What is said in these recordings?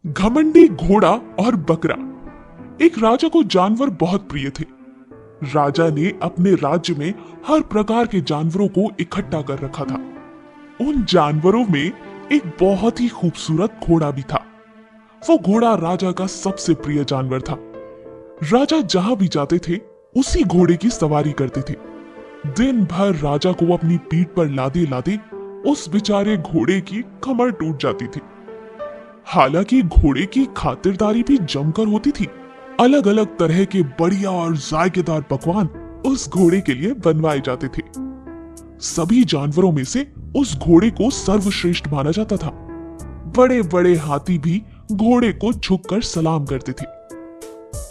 घमंडी घोड़ा और बकरा। एक राजा को जानवर बहुत प्रिय थे। राजा ने अपने राज्य में हर प्रकार के जानवरों को इकट्ठा कर रखा था। उन जानवरों में एक बहुत ही खूबसूरत घोड़ा भी था। वो घोड़ा राजा का सबसे प्रिय जानवर था। राजा जहां भी जाते थे उसी घोड़े की सवारी करते थे। दिन भर राजा को अपनी पीठ पर लादे लादे उस बेचारे घोड़े की कमर टूट जाती थी। हालांकि घोड़े की खातिरदारी भी जमकर होती थी। अलग अलग तरह के बढ़िया और जायकेदार पकवान उस घोड़े के लिए बनवाए जाते थे। सभी जानवरों में से उस घोड़े को सर्वश्रेष्ठ माना जाता था। बड़े बड़े हाथी भी घोड़े को झुककर सलाम करते थे।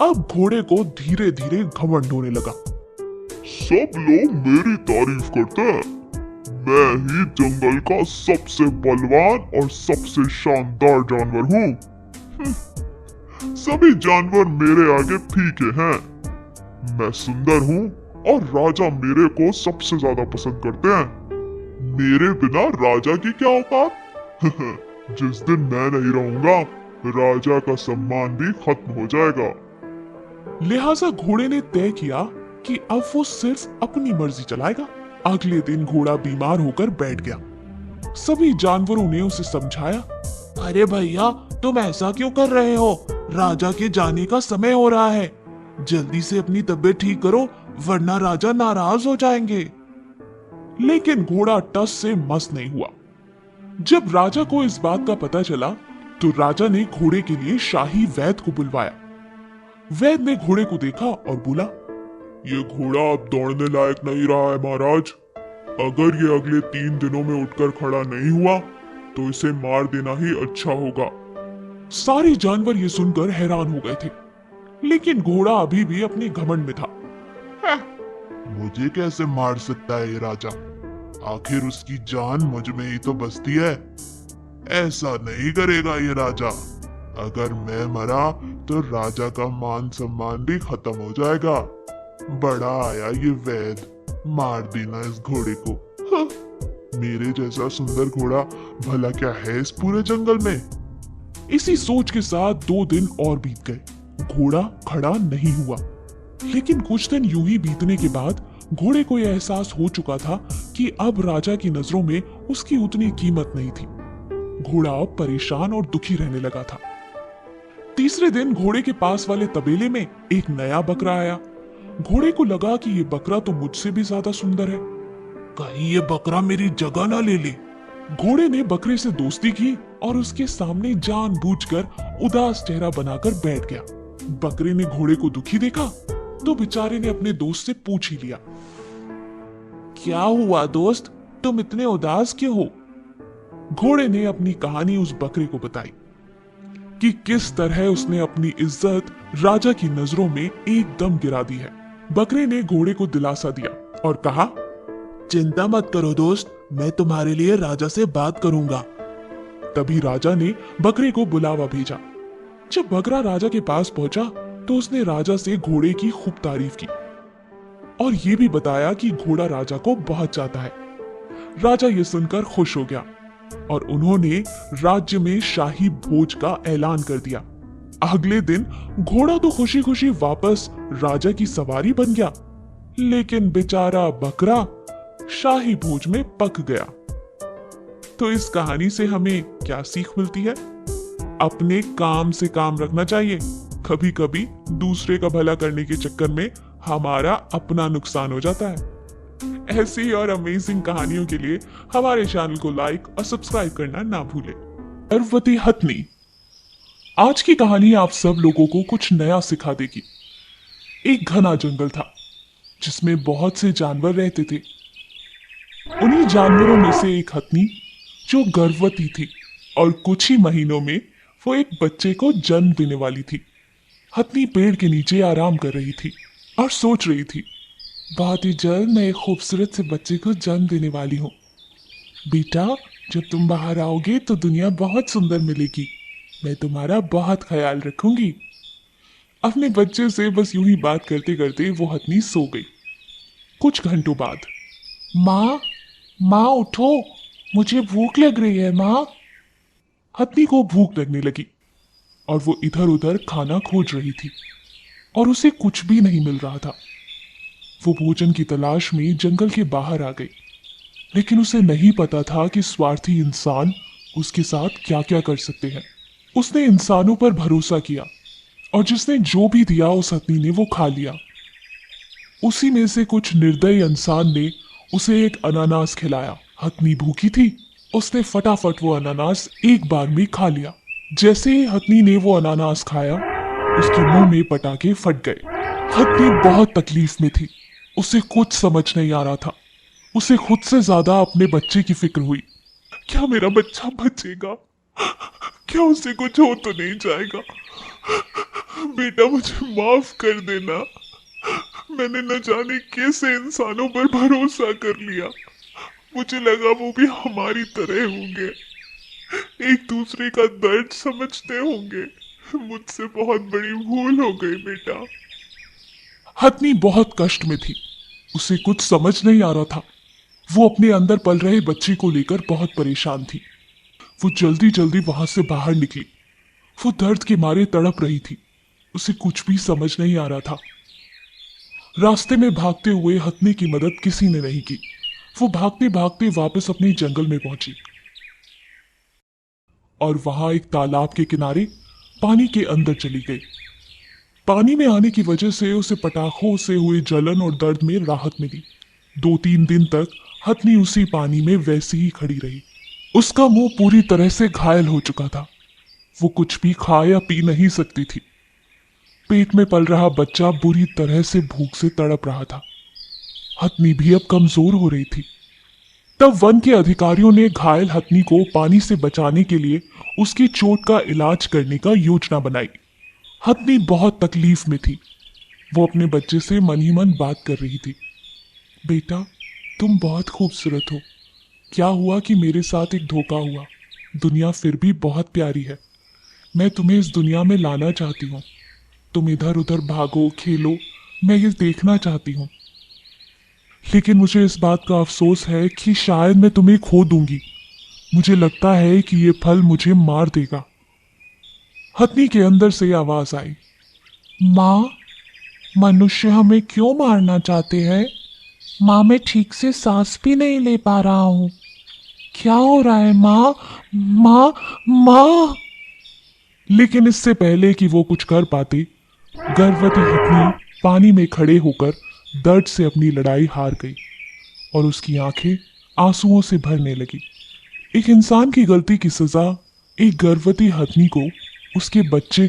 अब घोड़े को धीरे धीरे घमंड होने लगा। सब लोग मेरी तारीफ करते हैं। मैं ही जंगल का सबसे बलवान और सबसे शानदार जानवर हूँ। सभी जानवर मेरे आगे फीके हैं। मैं सुंदर हूँ और राजा मेरे को सबसे ज्यादा पसंद करते हैं। मेरे बिना राजा की क्या औकात। जिस दिन मैं नहीं रहूंगा राजा का सम्मान भी खत्म हो जाएगा। लिहाजा घोड़े ने तय किया कि अब वो सिर्फ अपनी मर्जी चलाएगा। अगले दिन घोड़ा बीमार होकर बैठ गया। सभी जानवरों ने उसे समझाया, अरे भैया, तुम ऐसा क्यों कर रहे हो? राजा के जाने का समय हो रहा है। जल्दी से अपनी तबीयत ठीक करो, वरना राजा नाराज हो जाएंगे। लेकिन घोड़ा टस से मस नहीं हुआ। जब राजा को इस बात का पता चला तो राजा ने घोड़े के लिए शाही वैद्य को बुलवाया। वैद्य ने घोड़े को देखा और बोला, ये घोड़ा अब दौड़ने लायक नहीं रहा है महाराज। अगर ये अगले 3 दिनों में उठकर खड़ा नहीं हुआ तो इसे मार देना ही अच्छा होगा। सारे जानवर ये सुनकर हैरान हो गए थे, लेकिन घोड़ा अभी भी अपने घमंड में था। मुझे कैसे मार सकता है ये राजा? आखिर उसकी जान मुझ में ही तो बसती है। ऐसा नहीं करेगा ये राजा। अगर मैं मरा तो राजा का मान सम्मान भी खत्म हो जाएगा। बड़ा आया ये वैद, मार देना इस घोड़े को। हाँ, मेरे जैसा सुंदर घोड़ा भला क्या है इस पूरे जंगल में। इसी सोच के साथ 2 दिन और बीत गए। घोड़ा खड़ा नहीं हुआ। लेकिन कुछ दिन यूं ही बीतने के बाद घोड़े को यह एहसास हो चुका था कि अब राजा की नजरों में उसकी उतनी कीमत नहीं थी। घोड़ा अब परेशान और दुखी रहने लगा था। तीसरे दिन घोड़े के पास वाले तबेले में एक नया बकरा आया। घोड़े को लगा कि ये बकरा तो मुझसे भी ज्यादा सुंदर है। कहीं ये बकरा मेरी जगह ना ले ले। घोड़े ने बकरे से दोस्ती की और उसके सामने जानबूझकर उदास चेहरा बनाकर बैठ गया। बकरे ने घोड़े को दुखी देखा तो बेचारे ने अपने दोस्त से पूछ ही लिया, क्या हुआ दोस्त, तुम इतने उदास क्यों हो? घोड़े ने अपनी कहानी उस बकरे को बताई कि किस तरह उसने अपनी इज्जत राजा की नजरों में एकदम गिरा दी है। बकरे ने घोड़े को दिलासा दिया और कहा, चिंता मत करो दोस्त, मैं तुम्हारे लिए राजा से बात करूंगा। तभी राजा ने बकरे को बुलावा भेजा। जब बकरा राजा के पास पहुंचा तो उसने राजा से घोड़े की खूब तारीफ की और ये भी बताया कि घोड़ा राजा को बहुत चाहता है। राजा ये सुनकर खुश हो गया और उन्होंने राज्य में शाही भोज का ऐलान कर दिया। अगले दिन घोड़ा तो खुशी खुशी वापस राजा की सवारी बन गया, लेकिन बेचारा बकरा शाही भोज में पक गया। तो इस कहानी से हमें क्या सीख मिलती है? अपने काम से काम रखना चाहिए। कभी कभी दूसरे का भला करने के चक्कर में हमारा अपना नुकसान हो जाता है। ऐसी और अमेजिंग कहानियों के लिए हमारे चैनल को लाइक और सब्सक्राइब करना ना भूलें। गर्भवती हथनी। आज की कहानी आप सब लोगों को कुछ नया सिखा देगी। एक घना जंगल था जिसमें बहुत से जानवर रहते थे। उन्हीं जानवरों में से एक हथनी जो गर्भवती थी और कुछ ही महीनों में वो एक बच्चे को जन्म देने वाली थी। हथनी पेड़ के नीचे आराम कर रही थी और सोच रही थी, बहुत ही जल्द मैं एक खूबसूरत से बच्चे को जन्म देने वाली हूँ। बेटा, जब तुम बाहर आओगे तो दुनिया बहुत सुंदर मिलेगी। मैं तुम्हारा बहुत ख्याल रखूंगी। अपने बच्चे से बस यूं ही बात करते करते वो हथनी सो गई। कुछ घंटों बाद, माँ, माँ उठो, मुझे भूख लग रही है माँ। हथनी को भूख लगने लगी। और वो इधर उधर खाना खोज रही थी और उसे कुछ भी नहीं मिल रहा था। वो भोजन की तलाश में जंगल के बाहर आ गई, लेकिन उसे नहीं पता था कि स्वार्थी इंसान उसके साथ क्या क्या कर सकते हैं। उसने इंसानों पर भरोसा किया और जिसने जो भी दिया उस हथनी ने वो खा लिया। उसी में से कुछ निर्दयी इंसान ने उसे एक अनानास खिलाया। हथनी भूखी थी, उसने फटाफट वो अनानास एक बार में खा लिया। जैसे ही हथनी ने वो अनानास खाया, उसके मुंह में पटाखे फट गए। हथनी बहुत तकलीफ में थी, उसे कुछ समझ नहीं आ रहा था। उसे खुद से ज्यादा अपने बच्चे की फिक्र हुई। क्या मेरा बच्चा बचेगा? क्या उसे कुछ हो तो नहीं जाएगा? बेटा मुझे माफ कर देना, मैंने न जाने कैसे इंसानों पर भरोसा कर लिया। मुझे लगा वो भी हमारी तरह होंगे, एक दूसरे का दर्द समझते होंगे। मुझसे बहुत बड़ी भूल हो गई बेटा। हथनी बहुत कष्ट में थी, उसे कुछ समझ नहीं आ रहा था। वो अपने अंदर पल रहे बच्चे को लेकर बहुत परेशान थी। वो जल्दी जल्दी वहां से बाहर निकली। वो दर्द के मारे तड़प रही थी, उसे कुछ भी समझ नहीं आ रहा था। रास्ते में भागते हुए हथनी की मदद किसी ने नहीं की। वो भागते भागते वापस अपने जंगल में पहुंची और वहां एक तालाब के किनारे पानी के अंदर चली गई। पानी में आने की वजह से उसे पटाखों से हुए जलन और दर्द में राहत मिली। 2-3 दिन तक हथनी उसी पानी में वैसे ही खड़ी रही। उसका मुंह पूरी तरह से घायल हो चुका था, वो कुछ भी खा या पी नहीं सकती थी। पेट में पल रहा बच्चा बुरी तरह से भूख से तड़प रहा था। हथनी भी अब कमजोर हो रही थी। तब वन के अधिकारियों ने घायल हथनी को पानी से बचाने के लिए उसकी चोट का इलाज करने का योजना बनाई। हथनी बहुत तकलीफ में थी। वो अपने बच्चे से मन ही मन बात कर रही थी। बेटा तुम बहुत खूबसूरत हो। क्या हुआ कि मेरे साथ एक धोखा हुआ। दुनिया फिर भी बहुत प्यारी है। मैं तुम्हें इस दुनिया में लाना चाहती हूँ। तुम इधर उधर भागो खेलो, मैं ये देखना चाहती हूँ। लेकिन मुझे इस बात का अफसोस है कि शायद मैं तुम्हें खो दूंगी। मुझे लगता है कि ये फल मुझे मार देगा। हथनी के अंदर से आवाज आई, माँ, मनुष्य हमें क्यों मारना चाहते हैं? माँ, मैं ठीक से सांस भी नहीं ले पा रहा हूँ। क्या हो रहा है माँ? माँ, माँ। लेकिन इससे पहले कि वो कुछ कर पाती, गर्भवती हथनी पानी में खड़े होकर दर्द से अपनी लड़ाई हार गई और उसकी आंखें आंसुओं से भरने लगी। एक इंसान की गलती की सजा एक गर्भवती हथनी को उसके बच्चे को